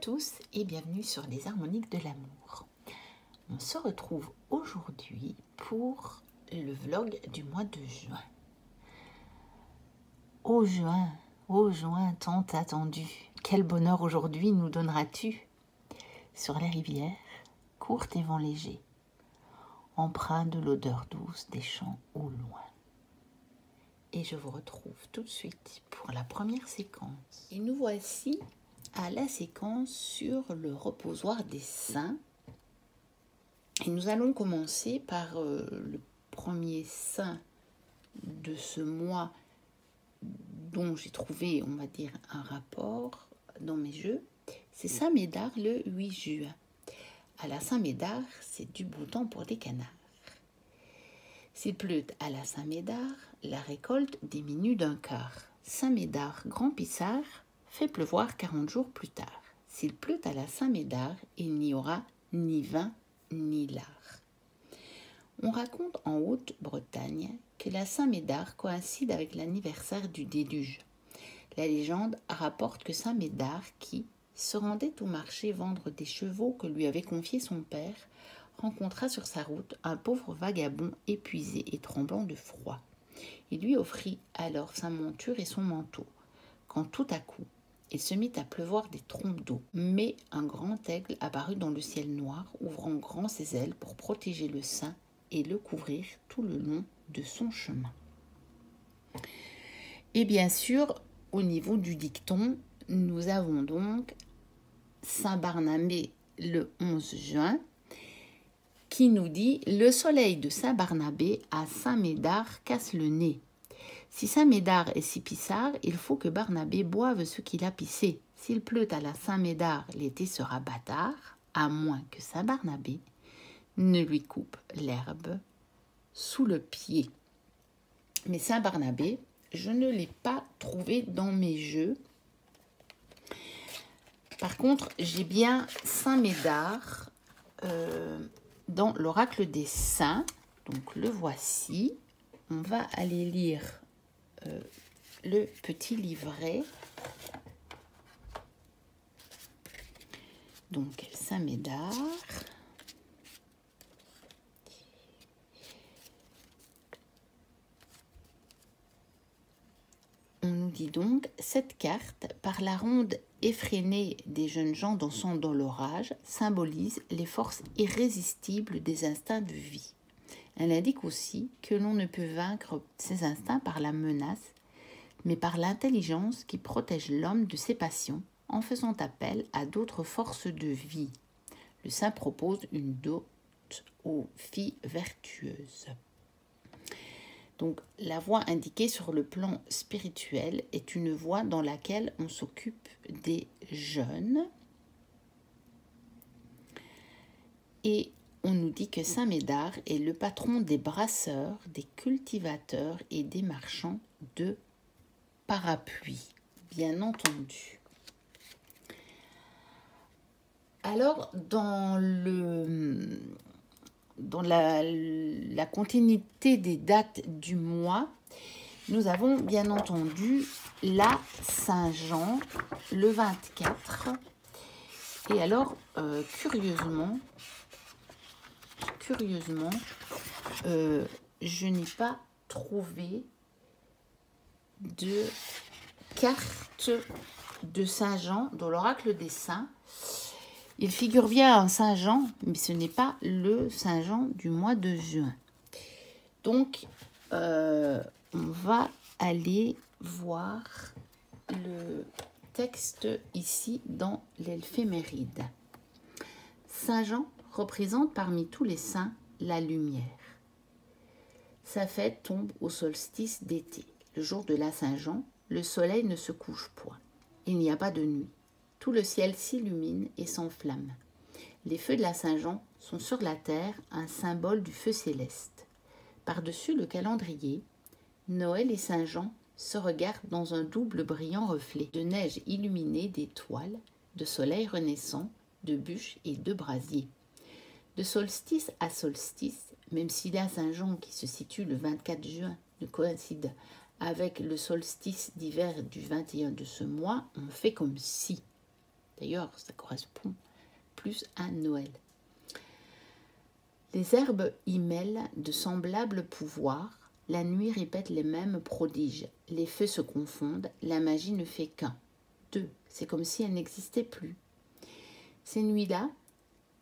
tous et bienvenue sur les harmoniques de l'amour. On se retrouve aujourd'hui pour le vlog du mois de juin. Ô juin tant attendu, quel bonheur aujourd'hui nous donneras-tu? Sur les rivières, court tes vents légers, empreints de l'odeur douce des champs au loin. Et je vous retrouve tout de suite pour la première séquence. Et nous voici à la séquence sur le reposoir des saints. Et nous allons commencer par le premier saint de ce mois dont j'ai trouvé, on va dire, un rapport dans mes jeux. C'est Saint Médard le 8 juin. À la Saint Médard, c'est du beau temps pour les canards. S'il pleut à la Saint Médard, la récolte diminue d'un quart. Saint Médard, grand pissard, fait pleuvoir 40 jours plus tard. S'il pleut à la Saint Médard, il n'y aura ni vin ni lard. On raconte en Haute-Bretagne que la Saint Médard coïncide avec l'anniversaire du déluge. La légende rapporte que Saint Médard, qui se rendait au marché vendre des chevaux que lui avait confiés son père, rencontra sur sa route un pauvre vagabond épuisé et tremblant de froid. Il lui offrit alors sa monture et son manteau, quand tout à coup, il se mit à pleuvoir des trompes d'eau. Mais un grand aigle apparut dans le ciel noir, ouvrant grand ses ailes pour protéger le saint et le couvrir tout le long de son chemin. Et bien sûr, au niveau du dicton, nous avons donc Saint Barnabé le 11 juin, qui nous dit « Le soleil de Saint Barnabé à Saint Médard casse le nez. Si Saint Médard est si pissard, il faut que Barnabé boive ce qu'il a pissé. S'il pleut à la Saint Médard, l'été sera bâtard, à moins que Saint Barnabé ne lui coupe l'herbe sous le pied. » Mais Saint Barnabé, je ne l'ai pas trouvé dans mes jeux. Par contre, j'ai bien Saint Médard dans l'oracle des saints. Donc le voici. On va aller lire le petit livret. Donc Saint Médard. On nous dit donc, cette carte, par la ronde effrénée des jeunes gens dansant dans l'orage, symbolise les forces irrésistibles des instincts de vie. Elle indique aussi que l'on ne peut vaincre ces instincts par la menace, mais par l'intelligence qui protège l'homme de ses passions en faisant appel à d'autres forces de vie. Le saint propose une dot aux filles vertueuses. Donc, la voie indiquée sur le plan spirituel est une voie dans laquelle on s'occupe des jeunes. Et on nous dit que Saint Médard est le patron des brasseurs, des cultivateurs et des marchands de parapluies, bien entendu. Alors, dans la continuité des dates du mois, nous avons bien entendu la Saint-Jean, le 24. Et alors, curieusement, je n'ai pas trouvé de carte de Saint-Jean dans l'oracle des saints. Il figure bien un Saint-Jean, mais ce n'est pas le Saint-Jean du mois de juin. Donc, on va aller voir le texte ici dans l'éphéméride. Saint-Jean représente parmi tous les saints la lumière. Sa fête tombe au solstice d'été. Le jour de la Saint-Jean, le soleil ne se couche point. Il n'y a pas de nuit. Tout le ciel s'illumine et s'enflamme. Les feux de la Saint-Jean sont sur la terre un symbole du feu céleste. Par-dessus le calendrier, Noël et Saint-Jean se regardent dans un double brillant reflet de neige illuminée d'étoiles, de soleil renaissant, de bûches et de brasiers. De solstice à solstice, même si la Saint-Jean qui se situe le 24 juin ne coïncide avec le solstice d'hiver du 21 de ce mois, on fait comme si. D'ailleurs, ça correspond plus à Noël. Les herbes y mêlent de semblables pouvoirs. La nuit répète les mêmes prodiges. Les feux se confondent. La magie ne fait qu'un. Deux. C'est comme si elle n'existait plus. Ces nuits-là,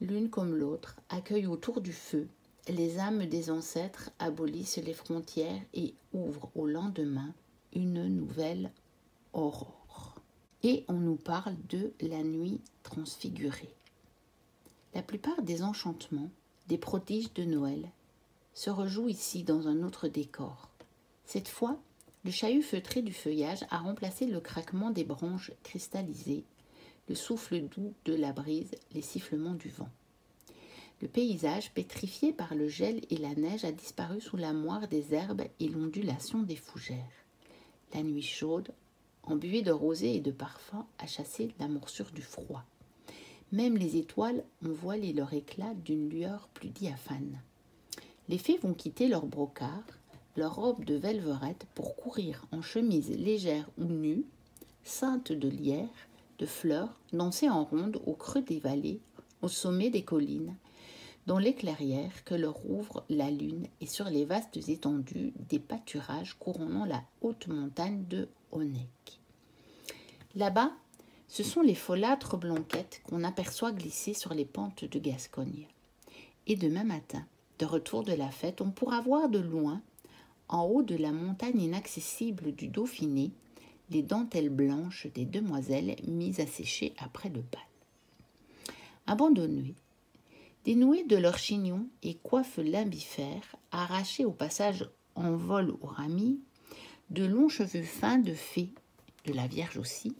l'une comme l'autre, accueillent autour du feu. Les âmes des ancêtres abolissent les frontières et ouvrent au lendemain une nouvelle aurore. Et on nous parle de la nuit transfigurée. La plupart des enchantements, des prodiges de Noël, se rejouent ici dans un autre décor. Cette fois, le chahut feutré du feuillage a remplacé le craquement des branches cristallisées, le souffle doux de la brise, les sifflements du vent. Le paysage, pétrifié par le gel et la neige, a disparu sous la moire des herbes et l'ondulation des fougères. La nuit chaude, embuée de rosée et de parfums, a chassé la morsure du froid. Même les étoiles ont voilé leur éclat d'une lueur plus diaphane. Les fées vont quitter leur brocart, leurs robes de velverette pour courir en chemise légère ou nue, ceintes de lierre, de fleurs, danser en ronde au creux des vallées, au sommet des collines, dans les clairières que leur ouvre la lune et sur les vastes étendues des pâturages couronnant la haute montagne de Honeck. Là-bas, ce sont les folâtres blanquettes qu'on aperçoit glisser sur les pentes de Gascogne. Et demain matin, de retour de la fête, on pourra voir de loin, en haut de la montagne inaccessible du Dauphiné, les dentelles blanches des demoiselles mises à sécher après le bal. Abandonnés, dénoués de leurs chignons et coiffes limbifères, arrachés au passage en vol au rami, de longs cheveux fins de fée, de la Vierge aussi,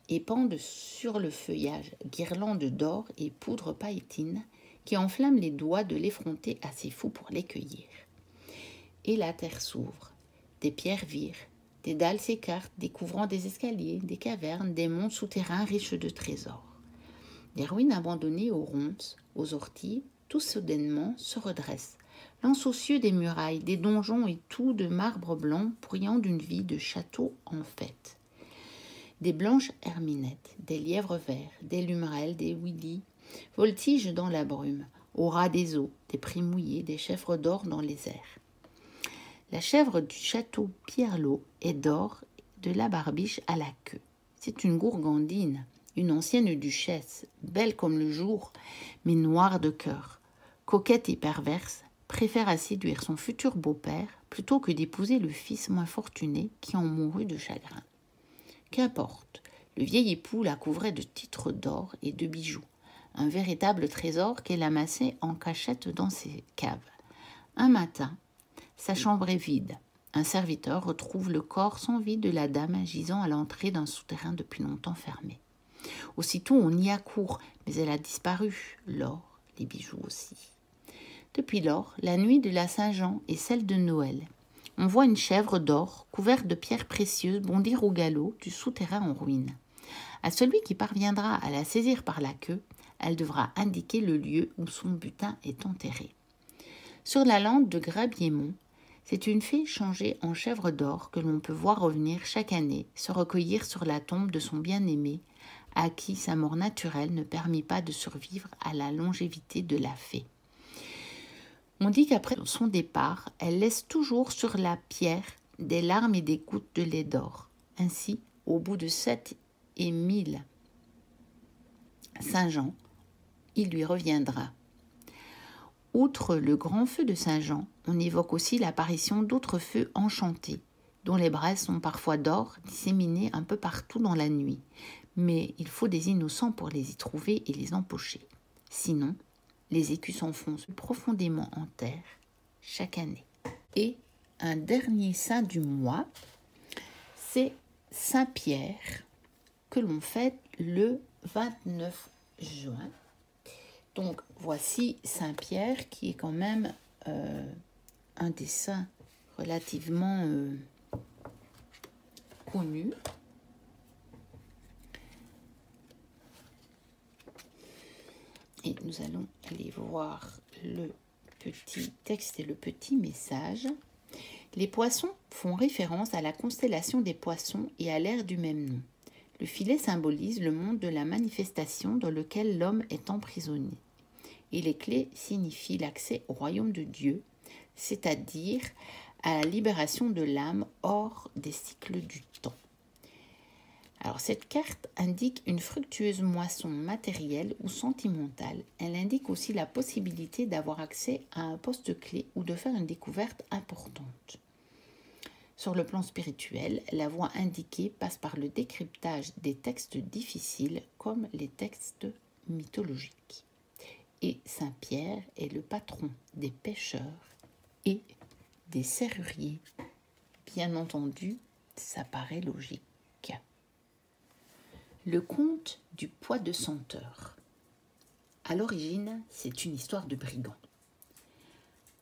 et pendent sur le feuillage guirlandes d'or et poudre païtine qui enflamment les doigts de l'effronté assez fou pour les cueillir. Et la terre s'ouvre, des pierres virent, des dalles s'écartent, découvrant des escaliers, des cavernes, des monts souterrains riches de trésors. Les ruines abandonnées aux ronces, aux orties, tout soudainement se redressent, lancent aux cieux des murailles, des donjons et tout de marbre blanc bruyant d'une vie de château en fête. Des blanches herminettes, des lièvres verts, des lumerelles, des ouilis voltigent dans la brume, au ras des eaux, des prés mouillés, des chèvres d'or dans les airs. La chèvre du château Pierlot est d'or de la barbiche à la queue. C'est une gourgandine, une ancienne duchesse, belle comme le jour, mais noire de cœur, coquette et perverse, préfère à séduire son futur beau-père plutôt que d'épouser le fils moins fortuné qui en mourut de chagrin. Qu'importe, le vieil époux la couvrait de titres d'or et de bijoux, un véritable trésor qu'elle amassait en cachette dans ses caves. Un matin, sa chambre est vide. Un serviteur retrouve le corps sans vie de la dame gisant à l'entrée d'un souterrain depuis longtemps fermé. Aussitôt on y accourt, mais elle a disparu, l'or, les bijoux aussi. Depuis lors, la nuit de la Saint-Jean est celle de Noël. On voit une chèvre d'or, couverte de pierres précieuses, bondir au galop du souterrain en ruine. À celui qui parviendra à la saisir par la queue, elle devra indiquer le lieu où son butin est enterré. Sur la lande de Grabiémont, c'est une fée changée en chèvre d'or que l'on peut voir revenir chaque année, se recueillir sur la tombe de son bien-aimé, à qui sa mort naturelle ne permit pas de survivre à la longévité de la fée. On dit qu'après son départ, elle laisse toujours sur la pierre des larmes et des gouttes de lait d'or. Ainsi, au bout de 7 et 1000 Saint-Jean, il lui reviendra. Outre le grand feu de Saint-Jean, on évoque aussi l'apparition d'autres feux enchantés, dont les braises sont parfois d'or, disséminées un peu partout dans la nuit. Mais il faut des innocents pour les y trouver et les empocher. Sinon, les écus s'enfoncent profondément en terre chaque année. Et un dernier saint du mois, c'est Saint-Pierre, que l'on fête le 29 juin. Donc voici Saint-Pierre qui est quand même un des saints relativement connus. Et nous allons aller voir le petit texte et le petit message. Les poissons font référence à la constellation des poissons et à l'ère du même nom. Le filet symbolise le monde de la manifestation dans lequel l'homme est emprisonné. Et les clés signifient l'accès au royaume de Dieu, c'est-à-dire à la libération de l'âme hors des cycles du temps. Alors cette carte indique une fructueuse moisson matérielle ou sentimentale. Elle indique aussi la possibilité d'avoir accès à un poste clé ou de faire une découverte importante. Sur le plan spirituel, la voie indiquée passe par le décryptage des textes difficiles comme les textes mythologiques. Et Saint Pierre est le patron des pêcheurs et des serruriers. Bien entendu, ça paraît logique. Le conte du pois de senteur. À l'origine, c'est une histoire de brigand.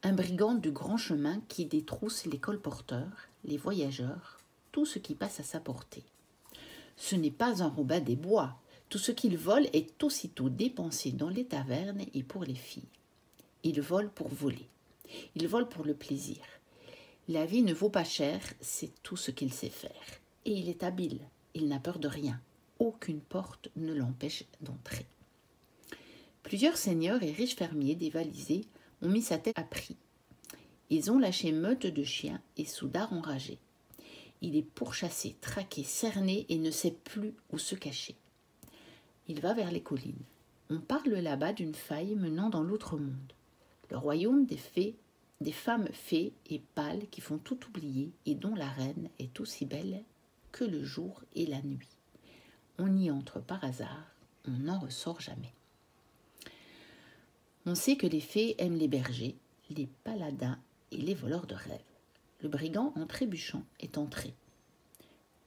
Un brigand de grand chemin qui détrousse les colporteurs, les voyageurs, tout ce qui passe à sa portée. Ce n'est pas un Robin des Bois. Tout ce qu'il vole est aussitôt dépensé dans les tavernes et pour les filles. Il vole pour voler. Il vole pour le plaisir. La vie ne vaut pas cher, c'est tout ce qu'il sait faire. Et il est habile, il n'a peur de rien. Aucune porte ne l'empêche d'entrer. Plusieurs seigneurs et riches fermiers dévalisés ont mis sa tête à prix. Ils ont lâché meute de chiens et soudards enragés. Il est pourchassé, traqué, cerné et ne sait plus où se cacher. Il va vers les collines. On parle là-bas d'une faille menant dans l'autre monde. Le royaume des fées, des femmes fées et pâles qui font tout oublier et dont la reine est aussi belle que le jour et la nuit. On y entre par hasard, on n'en ressort jamais. On sait que les fées aiment les bergers, les paladins et les voleurs de rêves. Le brigand, en trébuchant, est entré.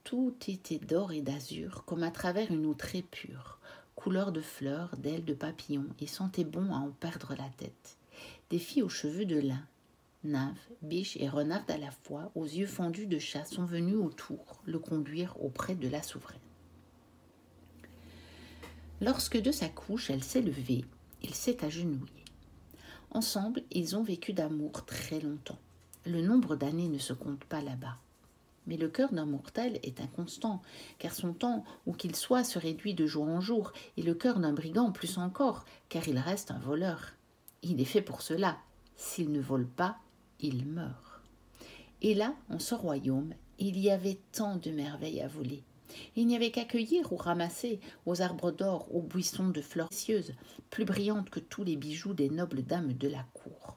Tout était d'or et d'azur, comme à travers une eau très pure, couleur de fleurs, d'ailes de papillons, et sentait bon à en perdre la tête. Des filles aux cheveux de lin, nymphes, biches et renardes à la fois, aux yeux fendus de chat, sont venues autour, le conduire auprès de la souveraine. Lorsque de sa couche elle s'est levée, il s'est agenouillé. Ensemble, ils ont vécu d'amour très longtemps. Le nombre d'années ne se compte pas là-bas. Mais le cœur d'un mortel est inconstant, car son temps, où qu'il soit, se réduit de jour en jour, et le cœur d'un brigand plus encore, car il reste un voleur. Il est fait pour cela. S'il ne vole pas, il meurt. Et là, en ce royaume, il y avait tant de merveilles à voler. Il n'y avait qu'à cueillir ou ramasser aux arbres d'or, aux buissons de fleurs précieuses, plus brillantes que tous les bijoux des nobles dames de la cour.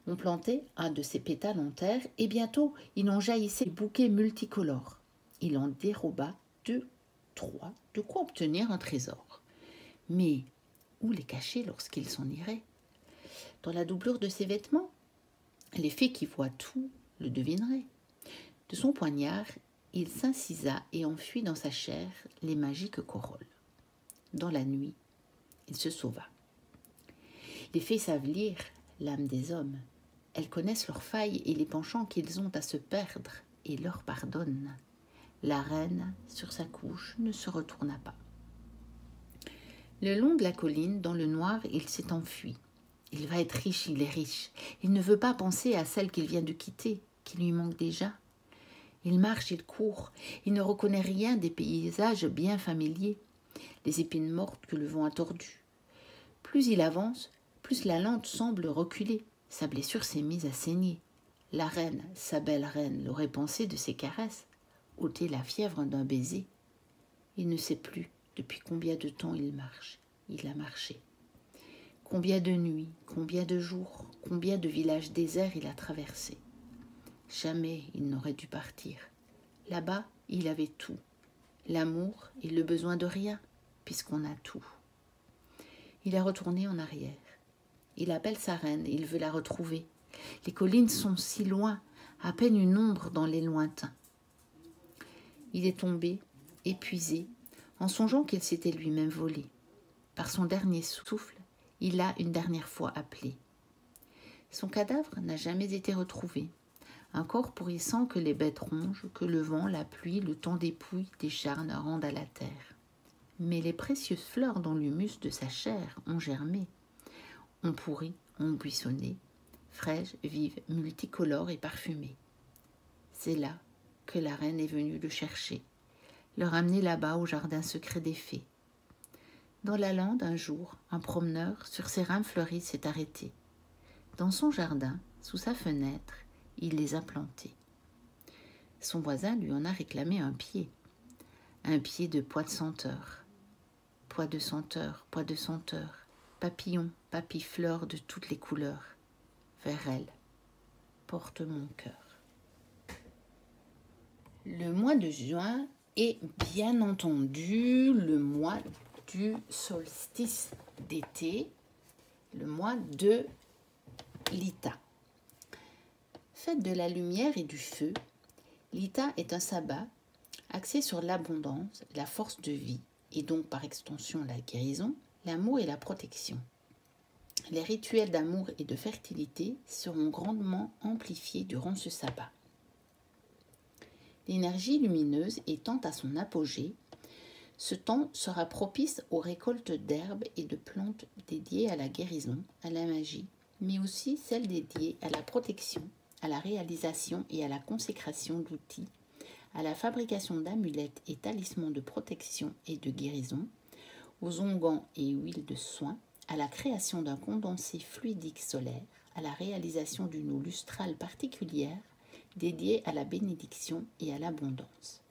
On plantait un de ces pétales en terre, et bientôt il en jaillissait des bouquets multicolores. Il en déroba 2, 3, de quoi obtenir un trésor. Mais où les cacher lorsqu'il s'en irait? Dans la doublure de ses vêtements? Les fées qui voient tout le devineraient. De son poignard, il s'incisa et enfuit dans sa chair les magiques corolles. Dans la nuit, il se sauva. Les fées savent lire l'âme des hommes. Elles connaissent leurs failles et les penchants qu'ils ont à se perdre et leur pardonnent. La reine, sur sa couche, ne se retourna pas. Le long de la colline, dans le noir, il s'est enfui. Il va être riche, il est riche. Il ne veut pas penser à celle qu'il vient de quitter, qui lui manque déjà. Il marche, il court, il ne reconnaît rien des paysages bien familiers, les épines mortes que le vent a tordues. Plus il avance, plus la lente semble reculer, sa blessure s'est mise à saigner. La reine, sa belle reine, l'aurait pensé de ses caresses, ôter la fièvre d'un baiser. Il ne sait plus depuis combien de temps il marche, il a marché. Combien de nuits, combien de jours, combien de villages déserts il a traversés. Jamais il n'aurait dû partir. Là-bas, il avait tout. L'amour et le besoin de rien, puisqu'on a tout. Il est retourné en arrière. Il appelle sa reine et il veut la retrouver. Les collines sont si loin, à peine une ombre dans les lointains. Il est tombé, épuisé, en songeant qu'il s'était lui-même volé. Par son dernier souffle, il l'a une dernière fois appelé. Son cadavre n'a jamais été retrouvé. Un corps pourrissant que les bêtes rongent, que le vent, la pluie, le temps des pouilles, des charnes rendent à la terre. Mais les précieuses fleurs dans l'humus de sa chair ont germé, ont pourri, ont buissonné, fraîches, vives, multicolores et parfumées. C'est là que la reine est venue le chercher. le ramener là-bas au jardin secret des fées. Dans la lande, un jour, un promeneur, sur ses rames fleuries, s'est arrêté. Dans son jardin, sous sa fenêtre, il les a plantés. Son voisin lui en a réclamé un pied de pois de senteur. Pois de senteur, papillons, papillefleurs de toutes les couleurs. Vers elle, porte mon cœur. Le mois de juin est bien entendu le mois du solstice d'été, le mois de l'Ita. Fête de la lumière et du feu, l'Ita est un sabbat axé sur l'abondance, la force de vie, et donc par extension la guérison, l'amour et la protection. Les rituels d'amour et de fertilité seront grandement amplifiés durant ce sabbat. L'énergie lumineuse étant à son apogée, ce temps sera propice aux récoltes d'herbes et de plantes dédiées à la guérison, à la magie, mais aussi celles dédiées à la protection, à la réalisation et à la consécration d'outils, à la fabrication d'amulettes et talismans de protection et de guérison, aux onguents et huiles de soin, à la création d'un condensé fluidique solaire, à la réalisation d'une eau lustrale particulière dédiée à la bénédiction et à l'abondance.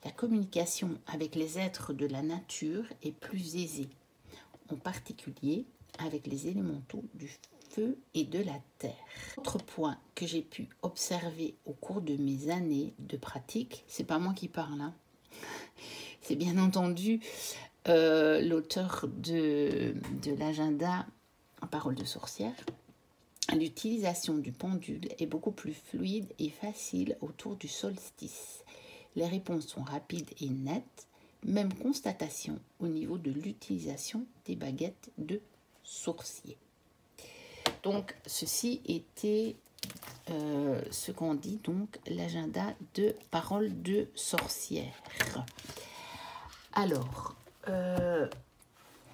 La communication avec les êtres de la nature est plus aisée, en particulier avec les élémentaux du feu et de la terre. Autre point que j'ai pu observer au cours de mes années de pratique, c'est pas moi qui parle, hein. C'est bien entendu l'auteur de l'agenda en parole de sorcière. L'utilisation du pendule est beaucoup plus fluide et facile autour du solstice. Les réponses sont rapides et nettes. Même constatation au niveau de l'utilisation des baguettes de sourcier. Donc, ceci était ce qu'on dit, donc, l'agenda de parole de sorcière. Alors,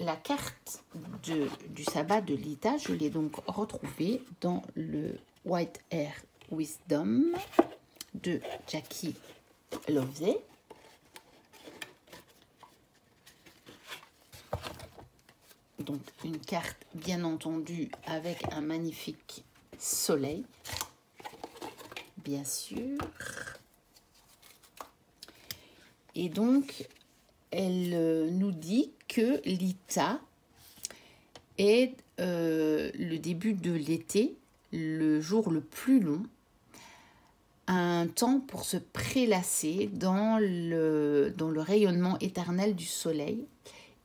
la carte du sabbat de l'Ita, je l'ai donc retrouvée dans le White Air Wisdom de Jackie Lovesey. Donc une carte bien entendu avec un magnifique soleil, bien sûr. Et donc elle nous dit que l'Ita est le début de l'été, le jour le plus long, un temps pour se prélasser dans le rayonnement éternel du soleil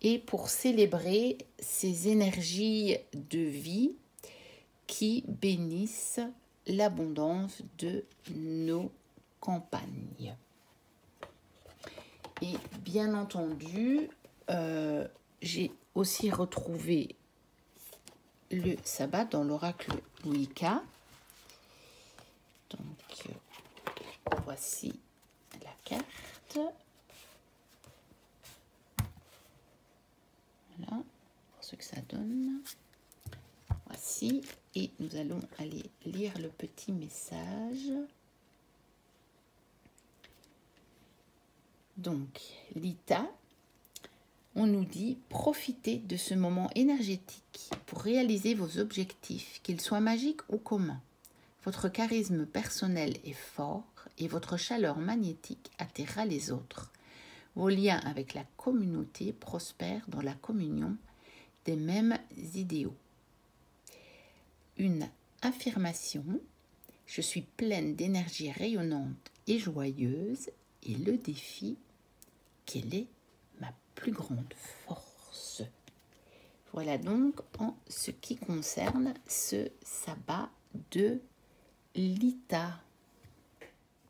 et pour célébrer ces énergies de vie qui bénissent l'abondance de nos campagnes. Et bien entendu, j'ai aussi retrouvé le sabbat dans l'oracle Wicca. Donc, voici la carte. Voilà, pour ce que ça donne. Voici, et nous allons aller lire le petit message. Donc, l'Ita, on nous dit « Profitez de ce moment énergétique pour réaliser vos objectifs, qu'ils soient magiques ou communs. Votre charisme personnel est fort et votre chaleur magnétique attirera les autres. Vos liens avec la communauté prospèrent dans la communion des mêmes idéaux. Une affirmation, je suis pleine d'énergie rayonnante et joyeuse, et le défi, quelle est ma plus grande force ?» Voilà donc en ce qui concerne ce sabbat de l'Ita.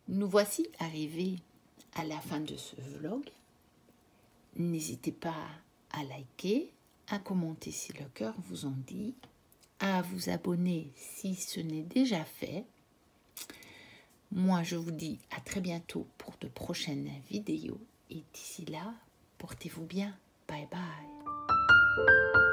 Nous voici arrivés à la fin de ce vlog. N'hésitez pas à liker, à commenter si le cœur vous en dit, à vous abonner si ce n'est déjà fait. Moi, je vous dis à très bientôt pour de prochaines vidéos. Et d'ici là, portez-vous bien. Bye bye.